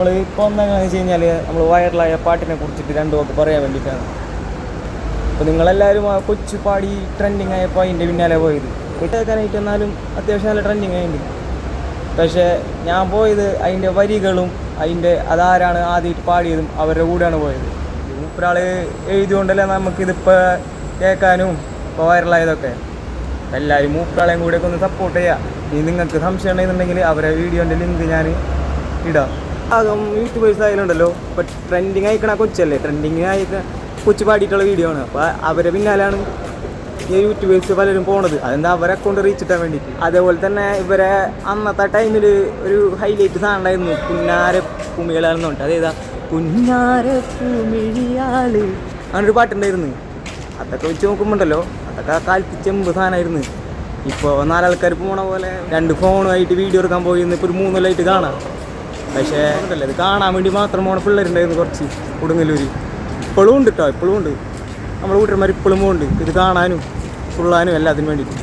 ഇപ്പോൾ എന്താണെന്ന് വെച്ച് കഴിഞ്ഞാൽ നമ്മൾ വൈറലായ പാട്ടിനെ കുറിച്ചിട്ട് രണ്ടു വാക്ക് പറയാൻ വേണ്ടിയിട്ടാണ്. അപ്പോൾ നിങ്ങളെല്ലാവരും ആ കൊച്ചു പാടി ട്രെൻഡിങ് ആയപ്പോൾ അതിൻ്റെ പിന്നാലെ പോയത് കേൾക്കാനായിട്ട്. എന്നാലും അത്യാവശ്യം നല്ല ട്രെൻഡിങ് ആയിട്ടുണ്ട്. പക്ഷേ ഞാൻ പോയത് അതിൻ്റെ വരികളും അതാരാണ് ആദ്യമായിട്ട് പാടിയതും അവരുടെ കൂടെയാണ് പോയത്. മൂപ്പരാൾ എഴുതിക്കൊണ്ടല്ലേ നമുക്കിതിപ്പോൾ കേൾക്കാനും ഇപ്പോൾ വൈറലായതൊക്കെ. എല്ലാവരും മൂപ്പരാളെയും കൂടെയൊക്കെ ഒന്ന് സപ്പോർട്ട് ചെയ്യുക. ഇനി നിങ്ങൾക്ക് സംശയം ഉണ്ടെന്നുണ്ടെങ്കിൽ അവരെ വീഡിയോൻ്റെ ലിങ്ക് ഞാൻ ഇടാം. ആകും യൂട്യൂബേഴ്സ് ആയാലുണ്ടല്ലോ, ഇപ്പോൾ ട്രെൻഡിങ് അയക്കണ കൊച്ചല്ലേ, ട്രെൻഡിങ് അയക്ക കൊച്ചു പാടിയിട്ടുള്ള വീഡിയോ ആണ്. അപ്പോൾ അവരെ പിന്നാലാണ് ഈ യൂട്യൂബേഴ്സ് പലരും പോണത്. അതെന്താ അവരെ അക്കൗണ്ട് റീച്ച് കിട്ടാൻ വേണ്ടിയിട്ട്. അതേപോലെ തന്നെ ഇവരെ അന്നത്തെ ടൈമിൽ ഒരു ഹൈലൈറ്റ് സാധനം ഉണ്ടായിരുന്നു, പുന്നാര ഭൂമികളാണെന്ന് പറഞ്ഞിട്ട്. അതേതാ പുന്നാര ഭൂമിയാള് അങ്ങനൊരു പാട്ടുണ്ടായിരുന്നു. അതൊക്കെ വെച്ച് നോക്കുമ്പോണ്ടല്ലോ അതൊക്കെ ആ കാലത്ത് ചെമ്പ് സാധനമായിരുന്നു. ഇപ്പോൾ നാലാൾക്കാർ പോണ പോലെ 2 ഫോണുമായിട്ട് വീഡിയോ എടുക്കാൻ പോയി ഇപ്പോൾ ഒരു 3 കൊല്ലമായിട്ട് കാണാം. പക്ഷേ ഉണ്ടല്ലോ ഇത് കാണാൻ വേണ്ടി മാത്രം പോണ പിള്ളേരുണ്ടായിരുന്നു കുറച്ച് കൊടുങ്ങല്ലൂർ. ഇപ്പോഴും ഉണ്ട് കേട്ടോ, ഇപ്പോഴും ഉണ്ട്. നമ്മുടെ കൂട്ടന്മാർ ഇപ്പോഴും പോകുന്നുണ്ട് ഇത് കാണാനും ഫുള്ളാനും എല്ലാത്തിനും വേണ്ടിയിട്ട്.